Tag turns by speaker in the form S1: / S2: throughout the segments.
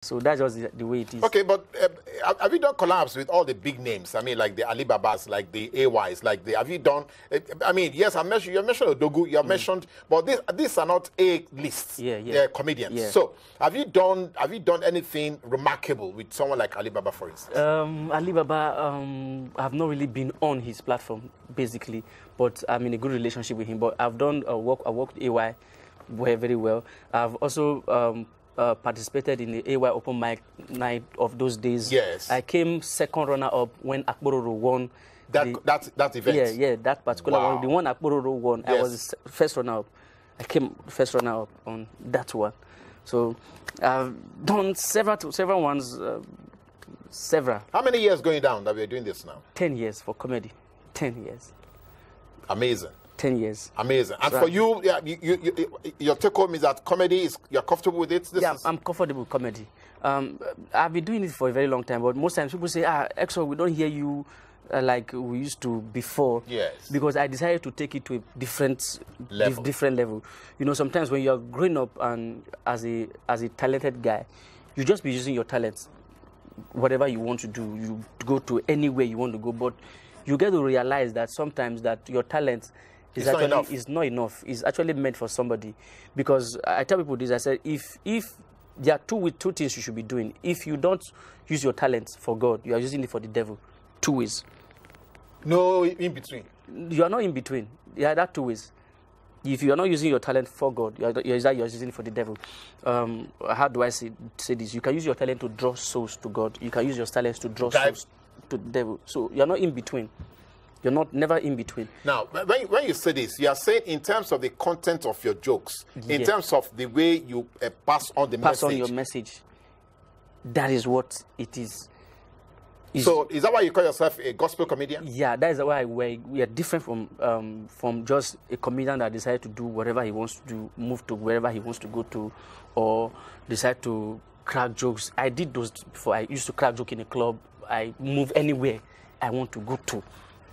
S1: So that's just the way it is.
S2: Okay, but have you done collabs with all the big names? I mean, like the Alibabas, like the AYs, like the. Have you done? I mean, yes, you mentioned Odogu, you have mentioned, but these are not A lists.
S1: Yeah.
S2: They're comedians.
S1: Yeah.
S2: So have you done anything remarkable with someone like Alibaba, for instance?
S1: Alibaba, I've not really been on his platform basically, but I'm in a good relationship with him. But I've done work. I worked with AY very well. I've also participated in the AY open mic night of those days.
S2: Yes.
S1: I came second runner-up when Akpororo won.
S2: That event?
S1: Yeah, that particular
S2: Wow.
S1: one. The one Akpororo won,
S2: Yes.
S1: I was the first runner-up. I came first runner-up on that one. So I've done several ones, several.
S2: How many years going down that we're doing this now?
S1: 10 years for comedy. 10 years.
S2: Amazing.
S1: 10 years.
S2: Amazing. And
S1: So
S2: for you, your take home is that comedy you're comfortable with it?
S1: I'm comfortable with comedy. I've been doing it for a very long time, but most times people say, Xsod, we don't hear you like we used to before.
S2: Yes.
S1: Because I decided to take it to a different level. You know, sometimes when you're growing up and as a talented guy, you just be using your talents. Whatever you want to do, you go to anywhere you want to go, but you get to realize that sometimes that your talent is not enough. It's actually meant for somebody. Because I tell people this, I said, if there are two things you should be doing. If you don't use your talent for God, you are using it for the devil. 2 ways.
S2: No in between.
S1: You are not in between. Yeah, that 2 ways. If you are not using your talent for God, you're using it for the devil. How do I say this? You can use your talent to draw souls to God. You can use your talents to draw souls to the devil. So you're not in between. You're never in between.
S2: Now, when you say this, you are saying in terms of the content of your jokes, in terms of the way you pass on the message.
S1: Pass on your message. That is what it is.
S2: So is that why you call yourself a gospel comedian?
S1: Yeah, that is why we are different from just a comedian that decided to do whatever he wants to do, move to wherever he wants to go to, or decide to crack jokes. I did those before. I used to crack joke in a club. I move anywhere I want to go to.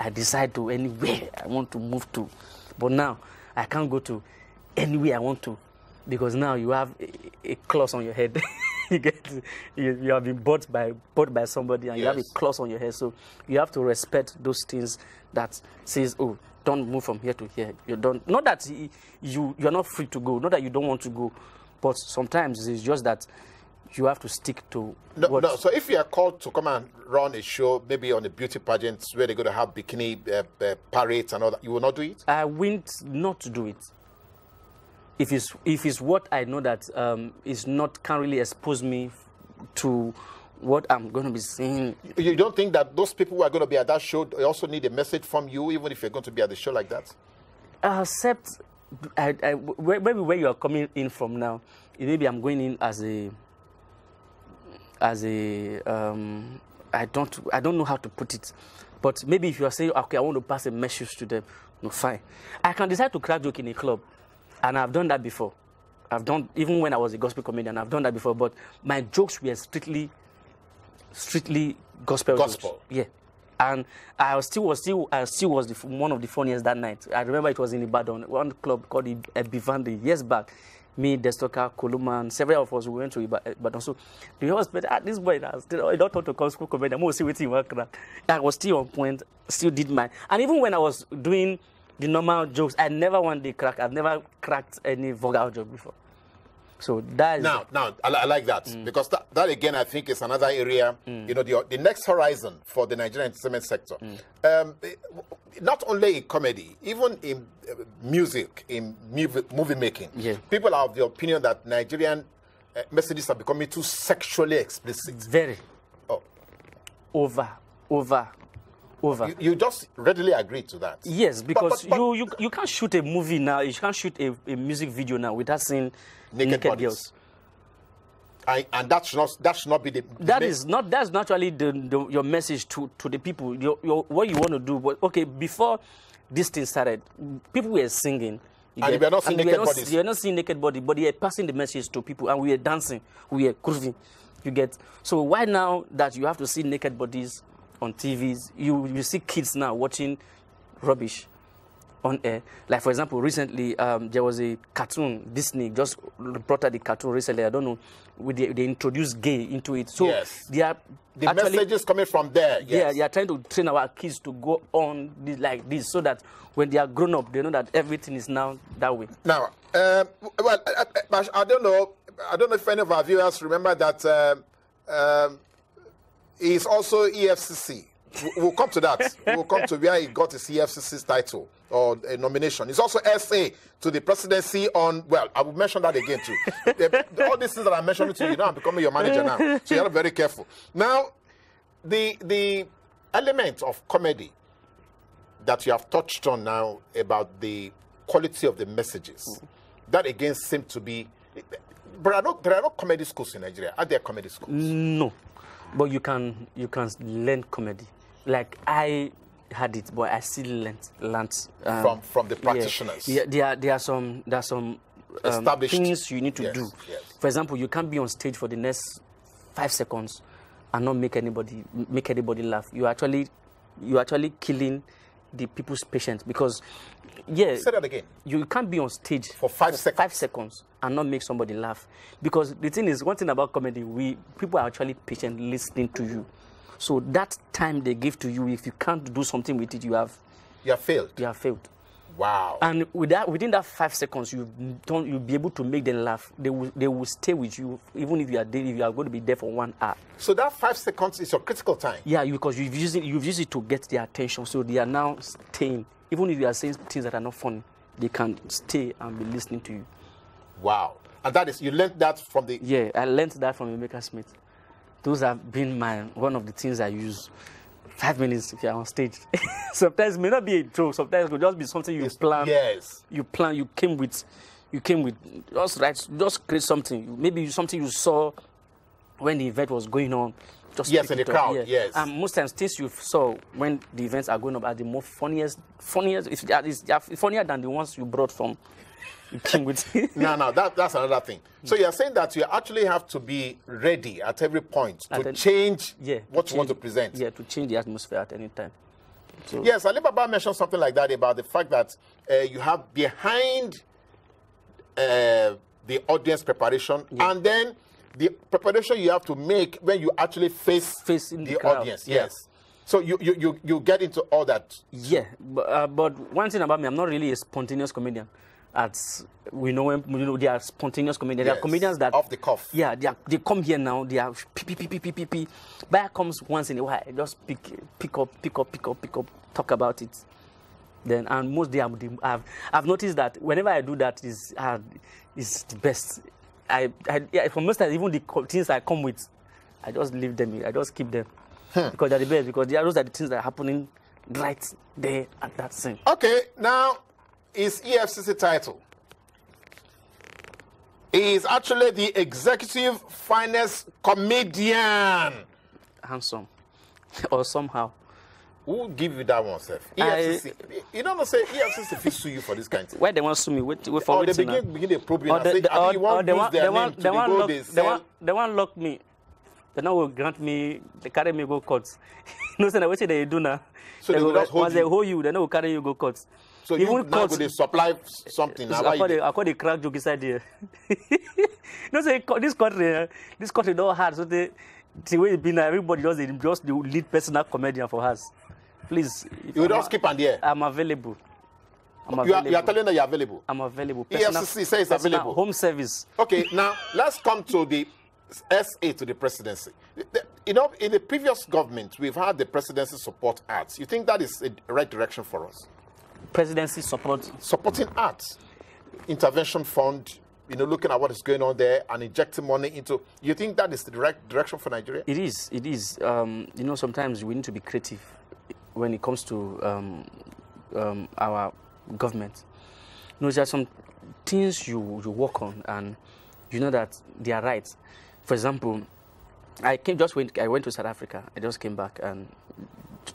S1: I decide to anywhere I want to move to. But now, I can't go to anywhere I want to because now you have a clause on your head. you have been bought by somebody and you have a clause on your head. So you have to respect those things that says, oh, don't move from here to here. You don't. Not that you're not free to go. Not that you don't want to go. But sometimes it's just that you have to stick to
S2: No, so if you are called to come and run a show, maybe on a beauty pageant where they're going to have bikini parades and all that, you will not do it?
S1: I went not to do it. If it's what I know that can't really expose me to what I'm going to be saying.
S2: You don't think that those people who are going to be at that show also need a message from you, even if you're going to be at the show like that?
S1: Except, maybe where you are coming in from now, maybe I'm going in as a I don't know how to put it, but maybe if you are saying, okay, I want to pass a message to them, no, fine. I can decide to crack joke in a club, and I've done that before. Even when I was a gospel comedian, I've done that before, but my jokes were strictly gospel jokes. Yeah. And I still was one of the funniest that night. I remember it was in Ibadan, one club called Ebivande, years back. Me, Destoka, Koluma, and several of us, we went to Ibadan. So they always said, this boy, I don't talk to gospel comedy. I'm going to see what he work. I was still on point, still did mine. And even when I was doing the normal jokes, I never one day cracked. I've never cracked any vulgar joke before. So that is...
S2: Now, I like that because that again, I think is another area, you know, the next horizon for the Nigerian entertainment sector. Not only in comedy, even in music, in movie making, people are of the opinion that Nigerian messages are becoming too sexually explicit.
S1: Very.
S2: Oh.
S1: Over.
S2: You just readily agree to that.
S1: Yes, because you can't shoot a movie now, you can't shoot a music video now without seeing naked girls.
S2: And that should not be the...
S1: That's not actually your message to the people. What you want to do. But, okay, before this thing started, people were singing.
S2: And we are not seeing naked bodies.
S1: You are not seeing naked body, but they are passing the message to people, and we are dancing, we are grooving. You get? So why now that you have to see naked bodies on TVs, you see kids now watching rubbish. on air. Like, for example, recently there was a cartoon, Disney just brought out the cartoon recently. I don't know, they introduced gay into it. So
S2: yes.
S1: they are
S2: the
S1: actually,
S2: messages coming from there. Yes.
S1: Yeah, they are trying to train our kids to go on like this, so that when they are grown up, they know that everything is now that way.
S2: Now, well, I don't know. I don't know if any of our viewers remember that he's also EFCC. We'll come to that. We'll come to where he got his EFCC's title or a nomination. He's also SA to the presidency on, well, I will mention that again too. All these things that I'm mentioning to you, now I'm becoming your manager now. So you have to be very careful. Now, the element of comedy that you have touched on now about the quality of the messages, that again seems to be, but there are no comedy schools in Nigeria. Are there comedy schools?
S1: No, but you can learn comedy. Like I had it, but I still learned
S2: from the practitioners.
S1: Yeah, there are some
S2: established
S1: things you need to do.
S2: Yes.
S1: For example, you can't be on stage for the next 5 seconds and not make anybody laugh. You actually killing the people's patience, because
S2: say that again.
S1: You can't be on stage
S2: for 5 seconds.
S1: 5 seconds and not make somebody laugh, because the thing is, one thing about comedy, people are actually patient listening to you. So that time they give to you, if you can't do something with it, you have
S2: failed.
S1: You have failed.
S2: Wow.
S1: And within that 5 seconds, you'll be able to make them laugh. They will stay with you, even if you are going to be there for 1 hour.
S2: So that 5 seconds is your critical time.
S1: Yeah, because you've used it to get their attention. So they are now staying. Even if you are saying things that are not funny, they can stay and be listening to you.
S2: Wow. And that is, you learned that from the...
S1: Yeah, I learned that from Emeka Smith. Those have been one of the things I use. 5 minutes if you're on stage. Sometimes it may not be a joke. Sometimes it could just be something you plan.
S2: Yes.
S1: You plan. You came with. Just create something. Maybe something you saw when the event was going on. Just
S2: in the crowd. Yeah. Yes.
S1: And most times, things you saw when the events are going up are the more funniest. If they are funnier than the ones you brought from. You came with.
S2: No, that's another thing. So you're saying that you actually have to be ready at every point to change what you want to present.
S1: Yeah, to change the atmosphere at any time. So.
S2: Yes, Ali Baba mentioned something like that about the fact that you have behind the audience preparation and then the preparation you have to make when you actually facing the audience.
S1: Yeah.
S2: Yes. So you get into all that.
S1: Yeah, but one thing about me, I'm not really a spontaneous comedian. We know they are spontaneous comedians. Yes. There are comedians that
S2: off the cuff.
S1: Yeah, they come here now. They are pee. Back comes once in a while. Just pick up, talk about it. Then and most I've noticed that whenever I do that is the best. For most times, even the things I come with, I just leave them. I just keep them because they're the best. Because those are the things that are happening right there at that scene.
S2: Okay, now. His EFCC title is actually the executive finance comedian.
S1: Handsome. Or somehow.
S2: Who will give you that one, Seth? EFCC. You don't know, say EFCC will sue you for this kind of thing.
S1: Why they want to sue me? Wait for
S2: they begin the problem and say, I you want to use their name to go they sell.
S1: They want lock me. They now will grant me, they carry me go court. You know, what they do now?
S2: So they will just hold you.
S1: Once they hold you, they now will carry you go court.
S2: So even you now they supply something.
S1: I call the crack joke inside here. No, say this country don't hard. So the way it been, everybody just the lead personal comedian for us. Please.
S2: You just keep on there.
S1: I'm available.
S2: You are telling that you're available.
S1: I'm available.
S2: EFCC says available.
S1: Home service.
S2: Okay, now let's come to the SA to the presidency. You know, in the previous government, we've had the presidency support arts. You think that is the right direction for us?
S1: Presidency supporting
S2: arts, intervention fund, looking at what is going on there and injecting money into. You think that is the right direction for Nigeria?
S1: It is. Sometimes we need to be creative when it comes to our government. There are some things you work on and you know that they are right. For example, I went to South Africa. I just came back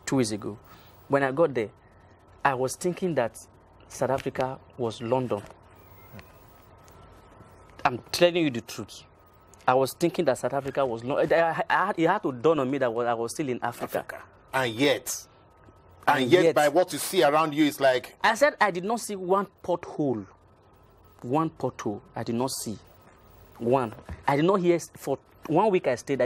S1: 2 weeks ago. When I got there, I was thinking that South Africa was London. I'm telling you the truth. I was thinking that South Africa was London. It had to dawn on me that I was still in Africa.
S2: And yet, And yet, by what you see around you, it's like...
S1: I said I did not see one pothole. One pothole. I did not see. One. I did not hear... For 1 week I stayed...